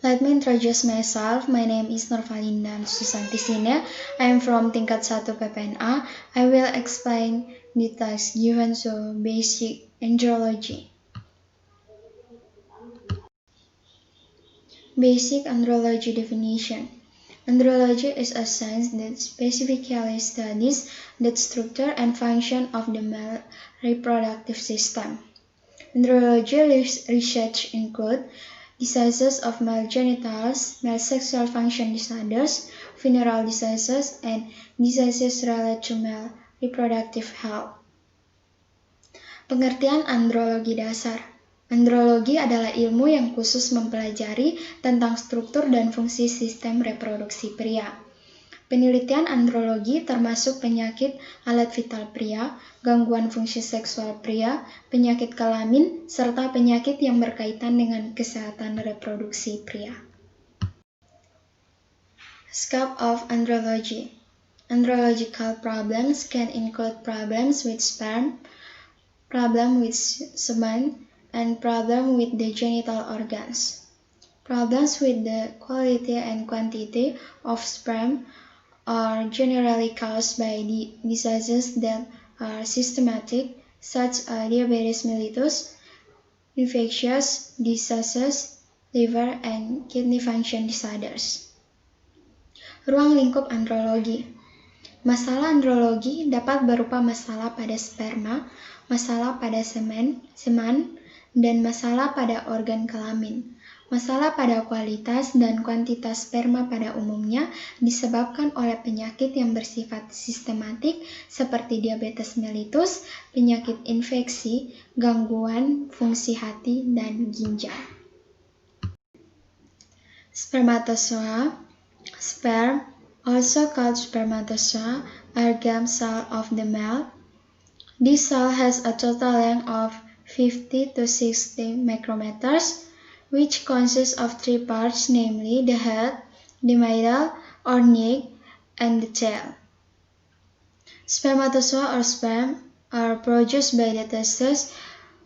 Let me introduce myself. My name is Nurvalinda Susanti Sine. I am from tingkat 1 PPNA. I will explain the task given to basic andrology. Basic andrology definition. Andrology is a science that specifically studies the structure and function of the male reproductive system. Andrology research includes diseases of male genitals, male sexual function disorders, venereal diseases, and diseases related to male reproductive health. Pengertian andrologi dasar. Andrologi adalah ilmu yang khusus mempelajari tentang struktur dan fungsi sistem reproduksi pria. Penelitian andrologi termasuk penyakit alat vital pria, gangguan fungsi seksual pria, penyakit kelamin, serta penyakit yang berkaitan dengan kesehatan reproduksi pria. Scope of andrology. Andrological problems can include problems with sperm, problem with semen, and problem with the genital organs. Problems with the quality and quantity of sperm are generally caused by diseases that are systematic, such as diabetes mellitus, infectious diseases, liver and kidney function disorders. Ruang lingkup andrologi. Masalah andrologi dapat berupa masalah pada sperma, masalah pada semen, dan masalah pada organ kelamin. Masalah pada kualitas dan kuantitas sperma pada umumnya disebabkan oleh penyakit yang bersifat sistematik seperti diabetes mellitus, penyakit infeksi, gangguan fungsi hati dan ginjal. Spermatozoa. Sperm, also called spermatozoa, are germ cell of the male. This cell has a total length of 50 to 60 micrometers, which consists of three parts, namely the head, the middle or neck, and the tail. Spermatozoa or sperm are produced by the testes,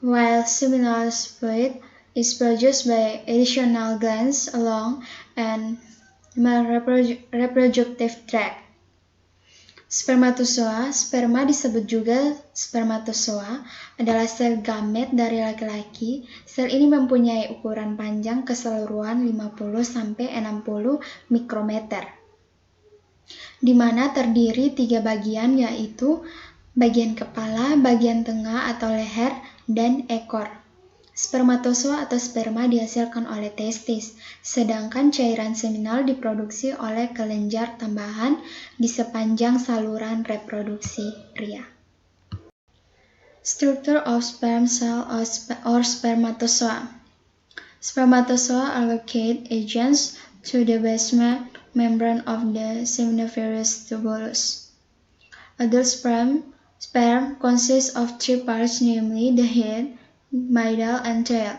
while seminal fluid is produced by additional glands along and male reproductive tract. Spermatozoa, sperma disebut juga spermatozoa, adalah sel gamet dari laki-laki. Sel ini mempunyai ukuran panjang keseluruhan 50–60 mikrometer, di mana terdiri 3 bagian, yaitu bagian kepala, bagian tengah atau leher, dan ekor. Spermatozoa atau sperma dihasilkan oleh testis, sedangkan cairan seminal diproduksi oleh kelenjar tambahan di sepanjang saluran reproduksi pria. Structure of sperm cell or spermatozoa. Spermatozoa are located adjacent to the basement membrane of the seminiferous tubulus. Adult sperm consists of three parts, namely the head, middle, and tail.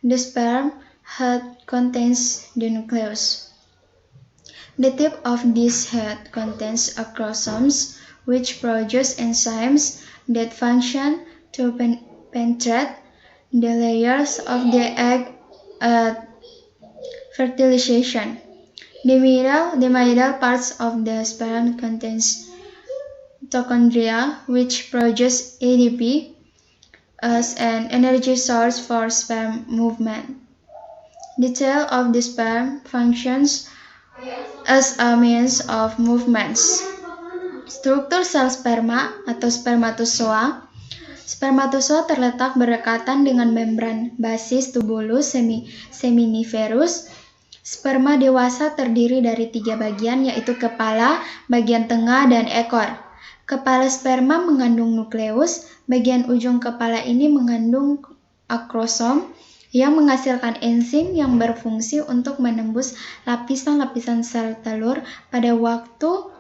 The sperm head contains the nucleus. The tip of this head contains chromosomes, which produce enzymes that function to penetrate the layers of the egg at fertilization. The middle parts of the sperm contains mitochondria, which produce ADP as an energy source for sperm movement. The tail of the sperm functions as a means of movements. Struktur sel sperma atau spermatozoa. Spermatozoa terletak berdekatan dengan membran basis tubulus seminiferus. Sperma dewasa terdiri dari 3 bagian, yaitu kepala, bagian tengah, dan ekor. Kepala sperma mengandung nukleus. Bagian ujung kepala ini mengandung akrosom yang menghasilkan enzim yang berfungsi untuk menembus lapisan-lapisan sel telur pada waktu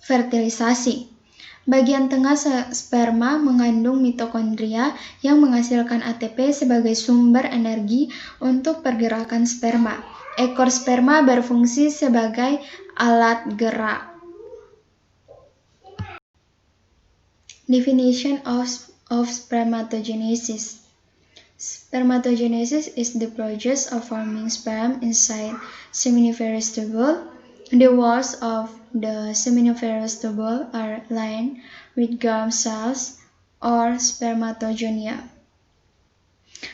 fertilisasi. Bagian tengah sperma mengandung mitokondria yang menghasilkan ATP sebagai sumber energi untuk pergerakan sperma. Ekor sperma berfungsi sebagai alat gerak. Definition of spermatogenesis. Spermatogenesis is the process of forming sperm inside seminiferous tubule. The walls of the seminiferous tubule are lined with germ cells or spermatogonia.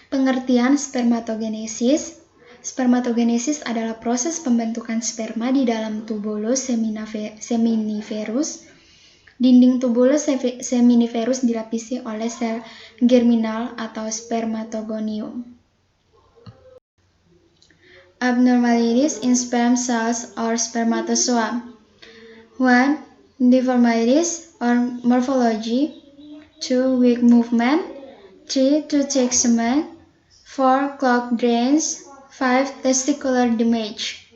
Pengertian spermatogenesis. Spermatogenesis adalah proses pembentukan sperma di dalam tubulus seminiferus. Dinding tubulus seminiferus dilapisi oleh sel germinal atau spermatogonium. Abnormalities in sperm cells or spermatozoa. 1. Deformities or morphology. 2. Weak movement. 3. Toothed semen. 4. Clogged drains. 5. Testicular damage.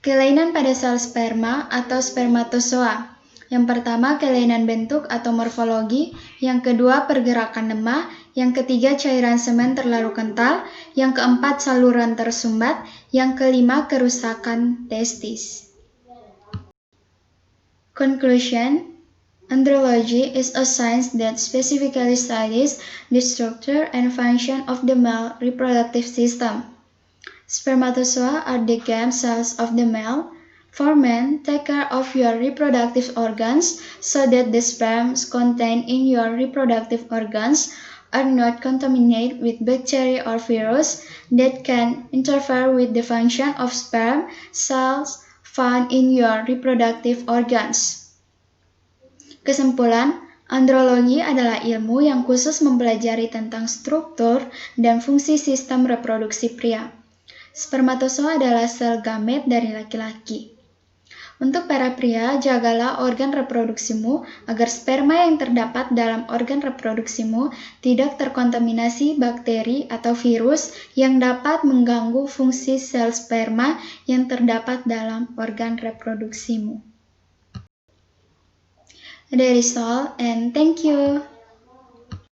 Kelainan pada sel sperma atau spermatozoa. Yang pertama, kelainan bentuk atau morfologi. Yang kedua, pergerakan lemah. Yang ketiga, cairan semen terlalu kental. Yang keempat, saluran tersumbat. Yang kelima, kerusakan testis. Conclusion. Andrology is a science that specifically studies the structure and function of the male reproductive system. Spermatozoa are the germ cells of the male. For men, take care of your reproductive organs so that the sperms contained in your reproductive organs are not contaminated with bacteria or virus that can interfere with the function of sperm cells found in your reproductive organs. Kesimpulan, andrologi adalah ilmu yang khusus mempelajari tentang struktur dan fungsi sistem reproduksi pria. Spermatozoa adalah sel gamet dari laki-laki. Untuk para pria, jagalah organ reproduksimu agar sperma yang terdapat dalam organ reproduksimu tidak terkontaminasi bakteri atau virus yang dapat mengganggu fungsi sel sperma yang terdapat dalam organ reproduksimu. That is all, and thank you.